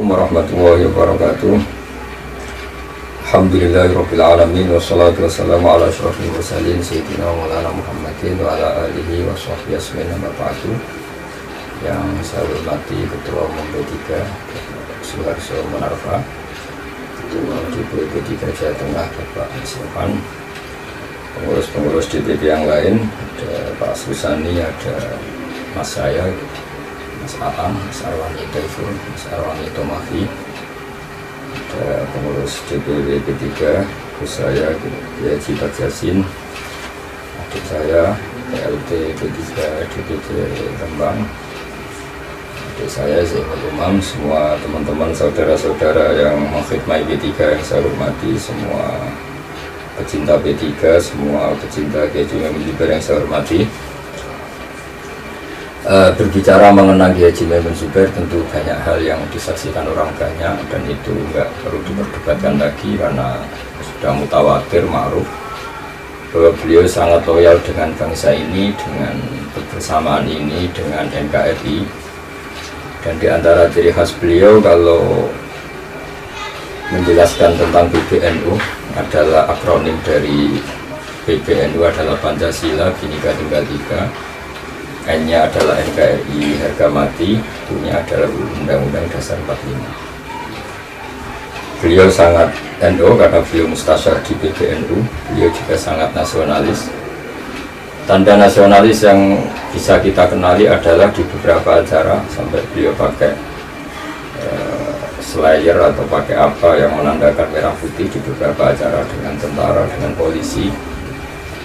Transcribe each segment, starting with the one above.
Assalamualaikum warahmatullahi wabarakatuh. Alhamdulillahirabbil alamin wassalatu wassalamu ala asyrofil mursalin sayyidina Maulana Muhammadin wa ala alihi wa sahbihi ajmain amma ba'du. Yang saya hormati Ketua Umum P3 Suharso Monarfa, Ketua DPP P3 Jawa Tengah Bapak Sofan, pengurus-pengurus DPP yang lain, ada Pak Susani, ada Mas saya, Mas Aang, Mas Arwani Taifun, Mas Arwani Tomafi, ada pengurus DPP P3, saya Kiai Jibat Yasin, adik saya PLT P3 DPD Rembang, adik saya Zainul Umam, semua teman-teman saudara-saudara yang mengkhidmati P3 yang saya hormati, semua pecinta P3, semua pecinta Kiai Haji Zubair yang saya hormati. Berbicara mengenai Kiai Haji Zubair tentu banyak hal yang disaksikan orang banyak, dan itu enggak perlu diperdebatkan lagi karena sudah mutawatir ma'ruf bahwa beliau sangat loyal dengan bangsa ini, dengan kebersamaan ini, dengan NKRI. Dan di antara ciri khas beliau kalau menjelaskan tentang PBNU adalah akronim dari PBNU adalah Pancasila Bhinneka Tunggal Ika, N-nya adalah NKRI harga mati, U-nya adalah Undang-Undang Dasar 45. Beliau sangat NU karena beliau mustasyar di PBNU. Beliau juga sangat nasionalis. Tanda nasionalis yang bisa kita kenali adalah di beberapa acara sampai beliau pakai slayer atau pakai apa yang menandakan merah putih di beberapa acara dengan tentara, dengan polisi.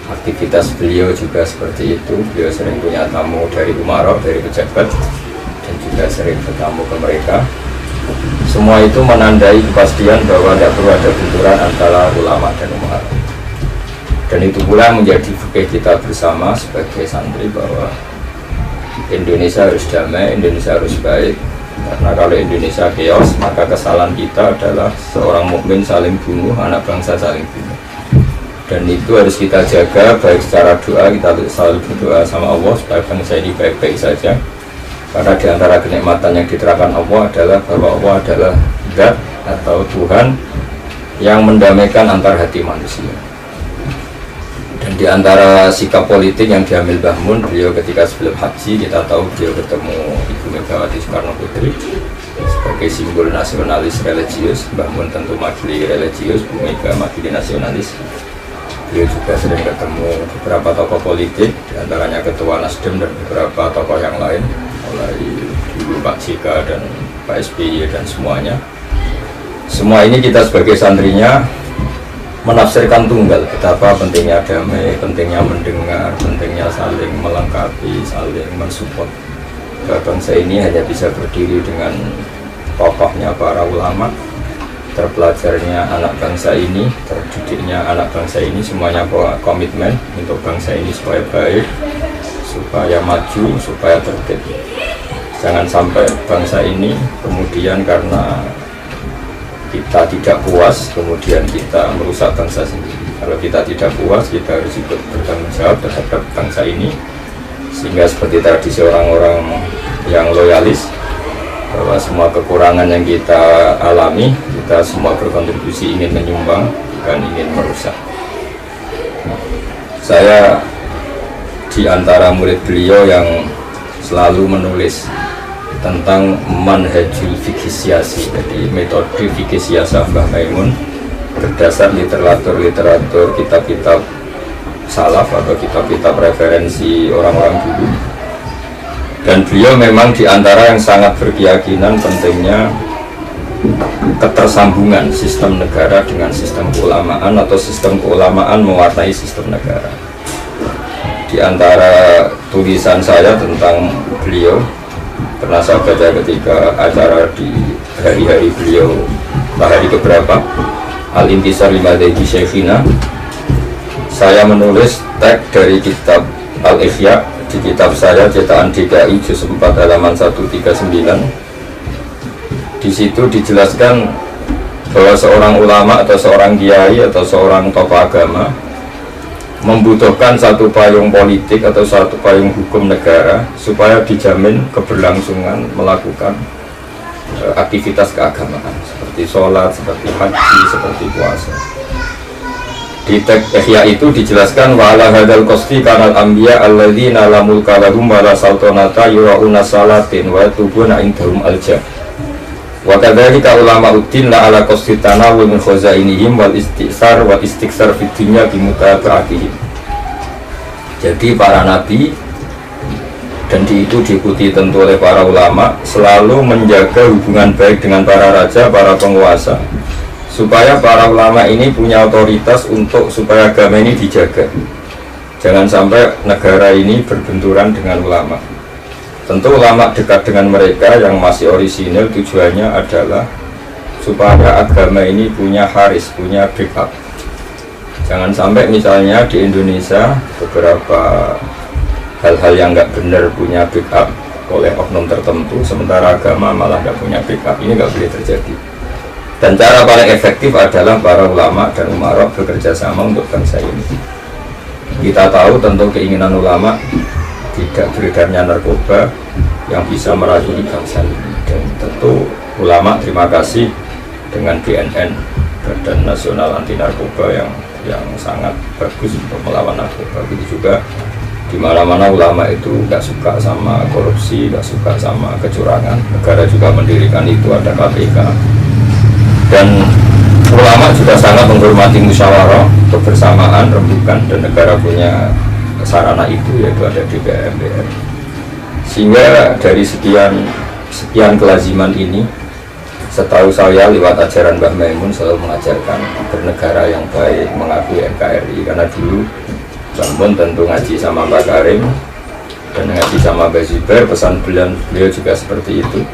Aktivitas beliau juga seperti itu. Beliau sering punya tamu dari umara, dari pejabat, dan juga sering bertamu ke mereka. Semua itu menandai kepastian bahwa tidak perlu ada benturan antara ulama dan umara. Dan itu pula menjadi fikih kita bersama sebagai santri bahwa Indonesia harus damai, Indonesia harus baik. Karena kalau Indonesia chaos, maka kesalahan kita adalah seorang mukmin saling bunuh, anak bangsa saling bunuh. Dan itu harus kita jaga, baik secara doa, kita selalu berdoa sama Allah supaya bangsa ini baik-baik saja. Karena di antara kenikmatan yang diterangkan Allah adalah bahwa Allah adalah zat atau Tuhan yang mendamaikan antar hati manusia. Dan di antara sikap politik yang diambil Mbah Mun, beliau ketika sebelum haji, kita tahu beliau ketemu Ibu Megawati Soekarno Putri sebagai simbol nasionalis religius. Mbah Mun tentu makili religius, Bu Mega makili nasionalis. Beliau juga sering ketemu beberapa tokoh politik, diantaranya Ketua Nasdem dan beberapa tokoh yang lain, mulai dulu Pak JK dan Pak SBY dan semuanya. Semua ini kita sebagai santrinya menafsirkan tunggal betapa pentingnya damai, pentingnya mendengar, pentingnya saling melengkapi, saling mensupport. Bangsa ini hanya bisa berdiri dengan tokohnya para ulama, terpelajarnya anak bangsa ini, terdidiknya anak bangsa ini, semuanya komitmen untuk bangsa ini supaya baik, supaya maju, supaya tertib. Jangan sampai bangsa ini kemudian karena kita tidak puas, kemudian kita merusak bangsa sendiri. Kalau kita tidak puas, kita harus ikut bertanggung jawab terhadap bangsa ini. Sehingga seperti tradisi orang-orang yang loyalis, bahwa semua kekurangan yang kita alami, kita semua berkontribusi ingin menyumbang, bukan ingin merusak. Saya di antara murid beliau yang selalu menulis tentang manhajul fikih siasi, jadi metode fikih siasah Mbah Maimun berdasar literatur kitab-kitab salaf atau kitab-kitab referensi orang-orang dulu. Dan beliau memang diantara yang sangat berkeyakinan pentingnya ketersambungan sistem negara dengan sistem keulamaan atau sistem keulamaan mewarnai sistem negara. Di antara tulisan saya tentang beliau pernah saya baca ketika acara di hari-hari beliau, hari keberapa, Al-Intisar Limadhabi Syekhina, saya menulis teks dari kitab Al-Ikhya di kitab saya cetakan DKI juz 4 halaman 139. Di situ dijelaskan bahwa seorang ulama atau seorang kiai atau seorang tokoh agama membutuhkan satu payung politik atau satu payung hukum negara supaya dijamin keberlangsungan melakukan aktivitas keagamaan seperti sholat, seperti haji, seperti puasa. Di teks Ihya itu dijelaskan wa ala hadzal qasdi kanal anbiya alladzina la mulka lahum wa la sultanata yurauna salatin wa tubuna indahum alja. Wa kadzalika ulama uddin la ala qasdi tanawul min khazainihim wal istiksar wal istiksar fid dunya bi mutaba'atihim. Jadi para nabi dan itu diikuti tentu oleh para ulama selalu menjaga hubungan baik dengan para raja, para penguasa, supaya para ulama ini punya otoritas untuk supaya agama ini dijaga. Jangan sampai negara ini berbenturan dengan ulama. Tentu ulama dekat dengan mereka yang masih orisinil, tujuannya adalah supaya agama ini punya haris, punya backup. Jangan sampai misalnya di Indonesia beberapa hal-hal yang nggak benar punya backup oleh oknum tertentu, sementara agama malah nggak punya backup. Ini nggak boleh terjadi. Dan cara paling efektif adalah para ulama dan umarok bekerja sama untuk bangsa ini. Kita tahu tentu keinginan ulama tidak beredarnya narkoba yang bisa meracuni bangsa ini. Dan tentu ulama terima kasih dengan BNN, Badan Nasional Anti Narkoba yang sangat bagus untuk melawan narkoba. Begitu juga di mana-mana ulama itu nggak suka sama korupsi, nggak suka sama kecurangan. Negara juga mendirikan itu, ada KPK. Dan ulama juga sangat menghormati musyawarah, kebersamaan, rembukan, dan negara punya sarana itu, yaitu ada DPR, MPR. Sehingga dari sekian kelaziman ini, setahu saya lewat ajaran Mbah Maimun selalu mengajarkan bernegara yang baik, mengakui NKRI. Karena dulu Mbah Mun tentu ngaji sama Mbak Karim dan ngaji sama Mbak Zubair, pesan beliau juga seperti itu.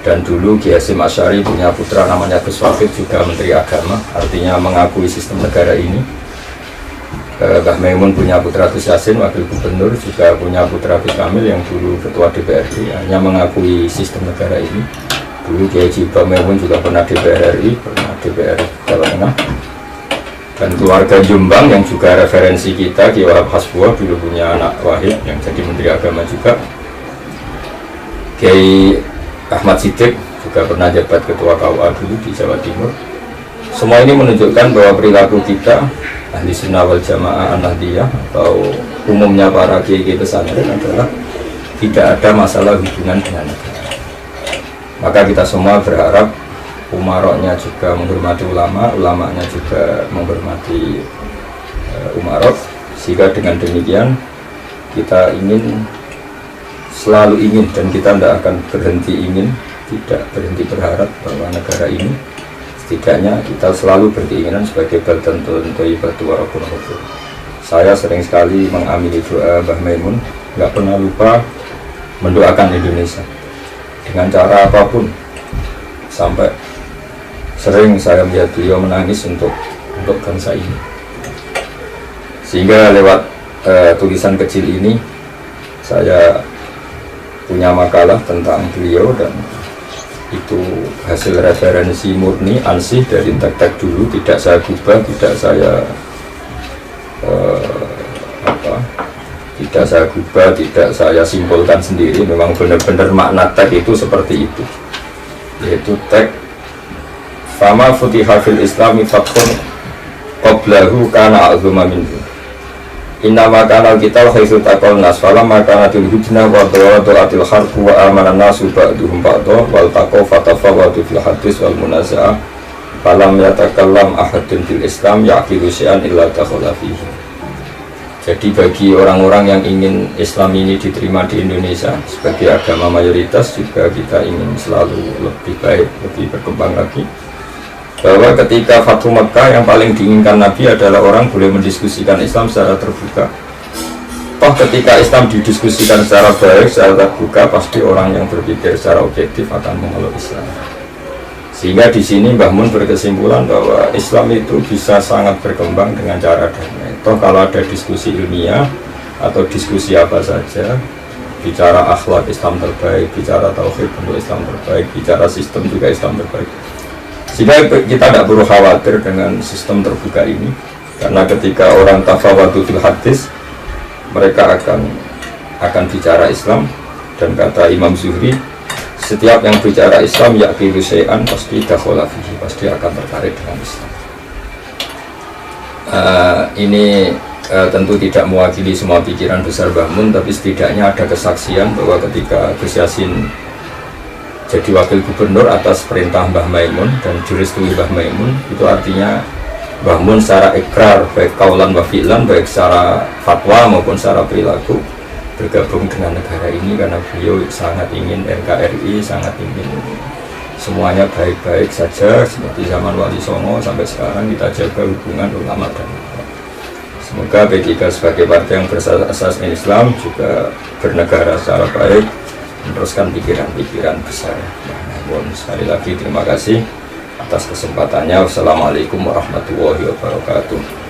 Dan dulu Kiai Hasyim Asy'ari punya putra namanya Gus Wafid, juga Menteri Agama, artinya mengakui sistem negara ini. Mbah Maimun punya putra Gus Yassin, Wakil Gubernur, juga punya putra Gus Kamil yang dulu Ketua DPRD, hanya mengakui sistem negara ini. Dulu Kiai Haji Maimun juga pernah DPR RI, pernah DPR Jawa Tengah. Dan keluarga Jombang yang juga referensi kita, Kiai Wahab Hasbuah, dulu punya anak Wahid yang jadi Menteri Agama juga. Kiai Ahmad Siddiq juga pernah jabat Ketua KUA dulu di Jawa Timur. Semua ini menunjukkan bahwa perilaku kita ahli sunnah wal jamaah an-nahdiyah atau umumnya para kiai pesantren adalah tidak ada masalah hubungan dengan negara. Maka kita semua berharap umaroknya juga menghormati ulama, ulamanya juga menghormati umarok, sehingga dengan demikian kita selalu ingin, dan kita tidak akan berhenti ingin, tidak berhenti berharap bahwa negara ini setidaknya kita selalu berkeinginan sebagai baldan thayyibatu wa rabbun ghafur. Saya sering sekali mengamini doa Mbah Maimun, nggak pernah lupa mendoakan Indonesia dengan cara apapun, sampai sering saya melihat beliau menangis untuk bangsa ini. Sehingga lewat tulisan kecil ini saya punya makalah tentang beliau, dan itu hasil referensi murni ansih dari tek-tek dulu, tidak saya gubah, tidak saya tidak saya simpulkan sendiri. Memang benar-benar makna teks itu seperti itu, yaitu teks fama futiha fil islami fathun qablahu kana azuma minhu. Inna makanal kita khaisu taqal nas falam makanatil hujna wa dawadatil harbu wa amanan nasu ba'duhum ba'dah wal taqaw fatafawatu fil hadis wal munaza'ah falam yatakallam ahadun fil islam yaqilu syai'an illa dakhala fihi. Jadi bagi orang-orang yang ingin Islam ini diterima di Indonesia sebagai agama mayoritas, juga kita ingin selalu lebih baik, lebih berkembang lagi, bahwa ketika Fathu Mekah yang paling diinginkan Nabi adalah orang boleh mendiskusikan Islam secara terbuka. Toh ketika Islam didiskusikan secara baik, secara terbuka, pasti orang yang berpikir secara objektif akan memeluk Islam. Sehingga di sini Mbah Mun berkesimpulan bahwa Islam itu bisa sangat berkembang dengan cara damai. Toh kalau ada diskusi ilmiah atau diskusi apa saja, bicara akhlak Islam terbaik, bicara tauhid untuk Islam terbaik, bicara sistem juga Islam terbaik. Sehingga kita tidak perlu khawatir dengan sistem terbuka ini, karena ketika orang tafawatu fil hadis, mereka akan bicara Islam. Dan kata Imam Zuhri, setiap yang bicara Islam yaqilu syai'an pasti dakhala fihi, pasti akan tertarik dengan Islam. Ini tentu tidak mewakili semua pikiran besar Mbah Mun, tapi setidaknya ada kesaksian bahwa ketika Gus Yassin jadi wakil gubernur atas perintah Mbah Maimun dan direstui Mbah Maimun, itu artinya Mbah Mun secara ikrar, baik kaulan wa fi'lan, baik secara fatwa maupun secara perilaku bergabung dengan negara ini karena beliau sangat ingin NKRI, sangat ingin semuanya baik-baik saja seperti zaman Wali Songo sampai sekarang kita jaga hubungan ulama dan ulama. Semoga P3 sebagai partai yang berasaskan Islam juga bernegara secara baik, meneruskan pikiran-pikiran besar. Nah, sekali lagi terima kasih atas kesempatannya. Wassalamualaikum warahmatullahi wabarakatuh.